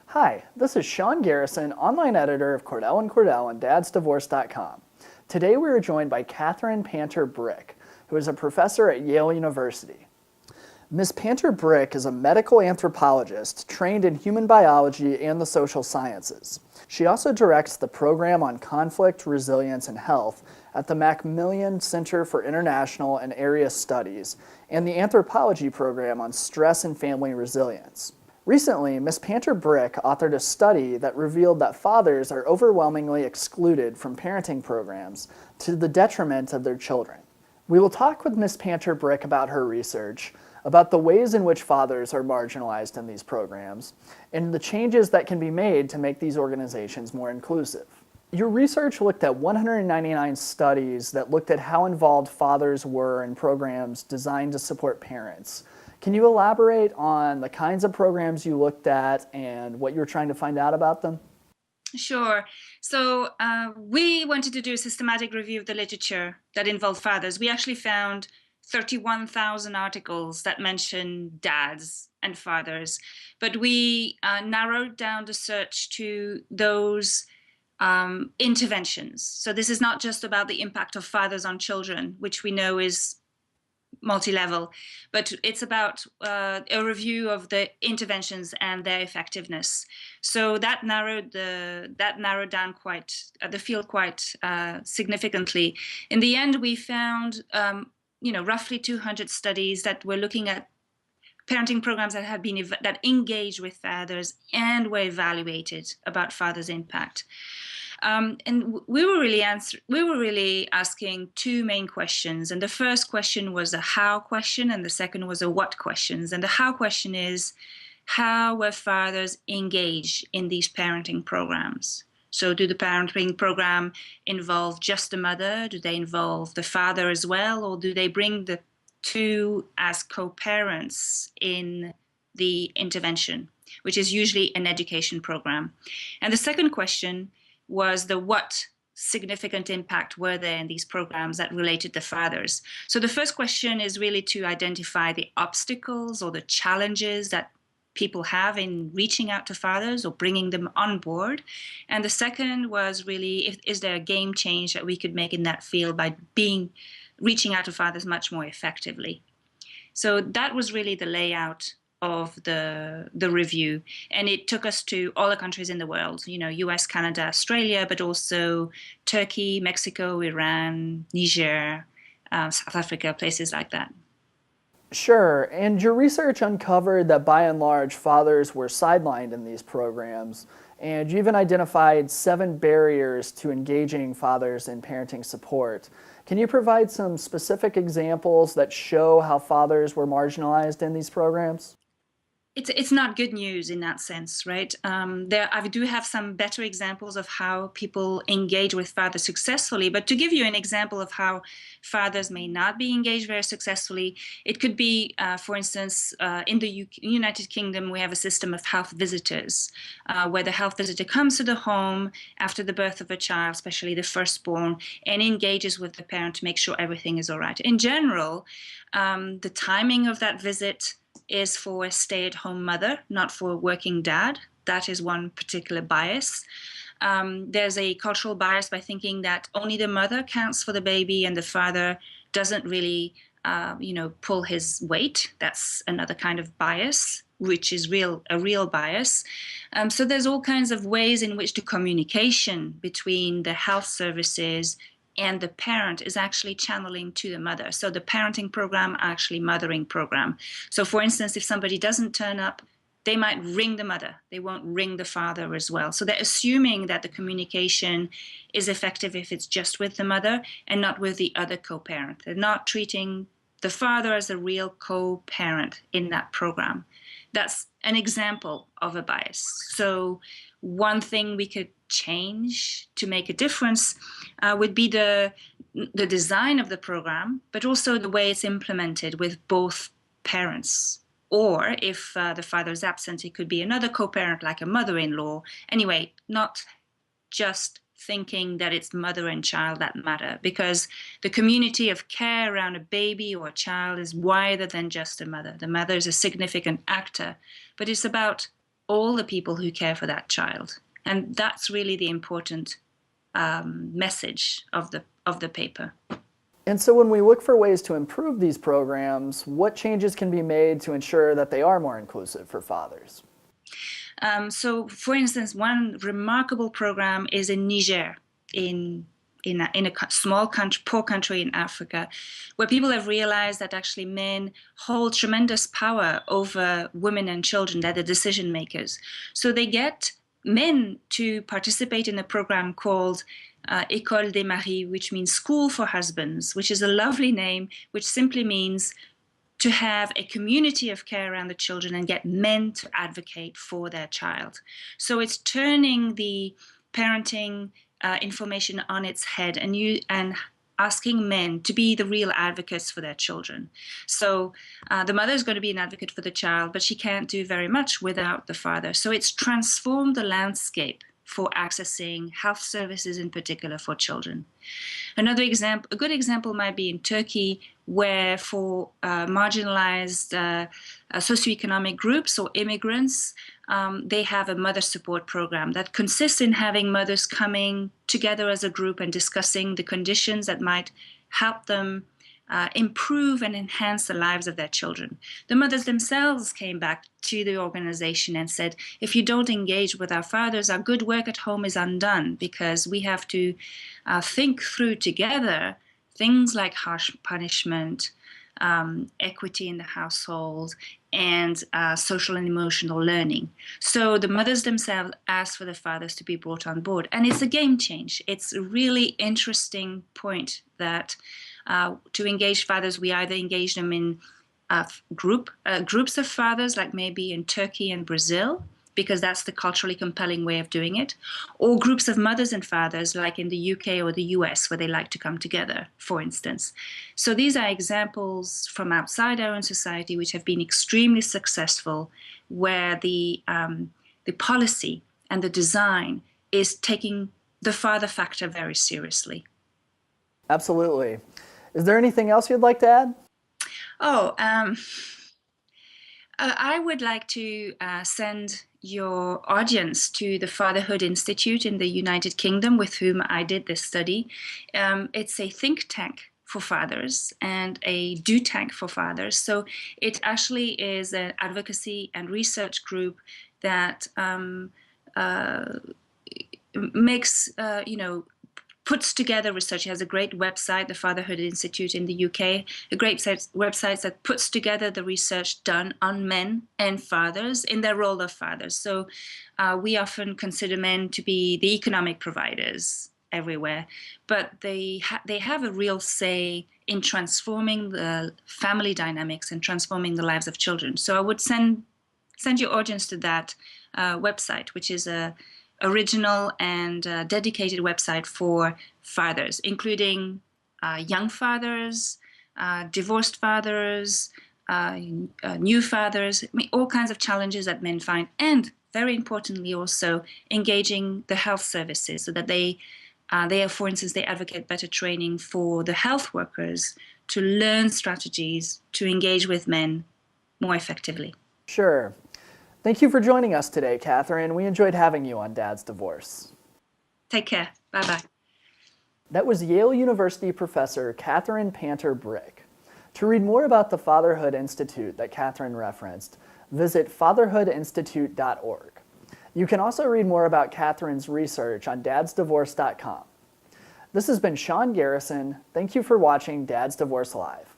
Hi, this is Sean Garrison, online editor of Cordell & Cordell and DadsDivorce.com. Today we are joined by Catherine Panter-Brick, who is a professor at Yale University. Ms. Panter-Brick is a medical anthropologist trained in human biology and the social sciences. She also directs the program on conflict, resilience, and health at the Macmillan Center for International and Area Studies and the anthropology program on stress and family resilience. Recently, Ms. Panter-Brick authored a study that revealed that fathers are overwhelmingly excluded from parenting programs to the detriment of their children. We will talk with Ms. Panter-Brick about her research, about the ways in which fathers are marginalized in these programs, and the changes that can be made to make these organizations more inclusive. Your research looked at 199 studies that looked at how involved fathers were in programs designed to support parents. Can you elaborate on the kinds of programs you looked at and what you were trying to find out about them? Sure. So we wanted to do a systematic review of the literature that involved fathers. We actually found 31,000 articles that mention dads and fathers, but we narrowed down the search to those interventions. So this is not just about the impact of fathers on children, which we know is multi-level, but it's about a review of the interventions and their effectiveness. So that narrowed down the field quite significantly. In the end, we found roughly 200 studies that were looking at parenting programs that had been that engaged with fathers and were evaluated about fathers' impact. And we were really asking two main questions. And the first question was a how question, and the second was a what questions. And the how question is, how were fathers engaged in these parenting programs? So do the parenting program involve just the mother? Do they involve the father as well? Or do they bring the two as co-parents in the intervention, which is usually an education program? And the second question was the what significant impact were there in these programs that related to fathers. So the first question is really to identify the obstacles or the challenges that people have in reaching out to fathers or bringing them on board. And the second was really, is there a game change that we could make in that field by reaching out to fathers much more effectively? So that was really the layout of the review, and it took us to all the countries in the world, US, Canada, Australia, but also Turkey, Mexico, Iran, Niger, South Africa, places like that. Sure, and your research uncovered that by and large fathers were sidelined in these programs, and you even identified 7 barriers to engaging fathers in parenting support. Can you provide some specific examples that show how fathers were marginalized in these programs? It's not good news in that sense, right? I do have some better examples of how people engage with fathers successfully, but to give you an example of how fathers may not be engaged very successfully, it could be, for instance, in the United Kingdom, we have a system of health visitors, where the health visitor comes to the home after the birth of a child, especially the firstborn, and engages with the parent to make sure everything is all right. In general, the timing of that visit is for a stay-at-home mother, not for a working dad. That is one particular bias. There's a cultural bias by thinking that only the mother counts for the baby and the father doesn't really, pull his weight. That's another kind of bias, which is a real bias. So there's all kinds of ways in which the communication between the health services and the parent is actually channeling to the mother. So the parenting program, actually mothering program. So for instance, if somebody doesn't turn up, they might ring the mother. They won't ring the father as well. So they're assuming that the communication is effective if it's just with the mother and not with the other co-parent. They're not treating the father as a real co-parent in that program. That's an example of a bias. So one thing we could change to make a difference would be the design of the program, but also the way it's implemented with both parents. Or if the father is absent, it could be another co-parent like a mother-in-law. Anyway, not just thinking that it's mother and child that matter, because the community of care around a baby or a child is wider than just a mother. The mother is a significant actor, but it's about all the people who care for that child. And that's really the important message of the paper. And so when we look for ways to improve these programs, what changes can be made to ensure that they are more inclusive for fathers? So, for instance, one remarkable program is in Niger, in a small country, poor country in Africa, where people have realized that actually men hold tremendous power over women and children, that are decision makers. So they get men to participate in a program called École des Maris, which means School for Husbands, which is a lovely name, which simply means to have a community of care around the children and get men to advocate for their child. So it's turning the parenting information on its head and asking men to be the real advocates for their children. So the mother is going to be an advocate for the child, but she can't do very much without the father. So it's transformed the landscape for accessing health services, in particular for children. Another example, a good example might be in Turkey, where for marginalized socioeconomic groups or immigrants, they have a mother support program that consists in having mothers coming together as a group and discussing the conditions that might help them improve and enhance the lives of their children. The mothers themselves came back to the organization and said, if you don't engage with our fathers, our good work at home is undone, because we have to think through together things like harsh punishment, equity in the household, and social and emotional learning. So the mothers themselves asked for the fathers to be brought on board. And it's a game change. It's a really interesting point that to engage fathers, we either engage them in groups of fathers, like maybe in Turkey and Brazil, because that's the culturally compelling way of doing it, or groups of mothers and fathers, like in the UK or the US, where they like to come together, for instance. So these are examples from outside our own society which have been extremely successful, where the policy and the design is taking the father factor very seriously. Absolutely. Is there anything else you'd like to add? I would like to send your audience to the Fatherhood Institute in the United Kingdom, with whom I did this study. It's a think tank for fathers and a do tank for fathers. So it actually is an advocacy and research group that makes, puts together research. It has a great website, the Fatherhood Institute in the UK, a great website that puts together the research done on men and fathers in their role of fathers. So we often consider men to be the economic providers everywhere, but they have a real say in transforming the family dynamics and transforming the lives of children. So I would send your audience to that website, which is a original and dedicated website for fathers, including young fathers, divorced fathers, new fathers, all kinds of challenges that men find, and very importantly also engaging the health services so that they are, for instance, they advocate better training for the health workers to learn strategies to engage with men more effectively. Sure. Thank you for joining us today, Catherine. We enjoyed having you on Dad's Divorce. Take care. Bye-bye. That was Yale University professor Catherine Panter-Brick. To read more about the Fatherhood Institute that Catherine referenced, visit fatherhoodinstitute.org. You can also read more about Catherine's research on DadsDivorce.com. This has been Sean Garrison. Thank you for watching Dad's Divorce Live.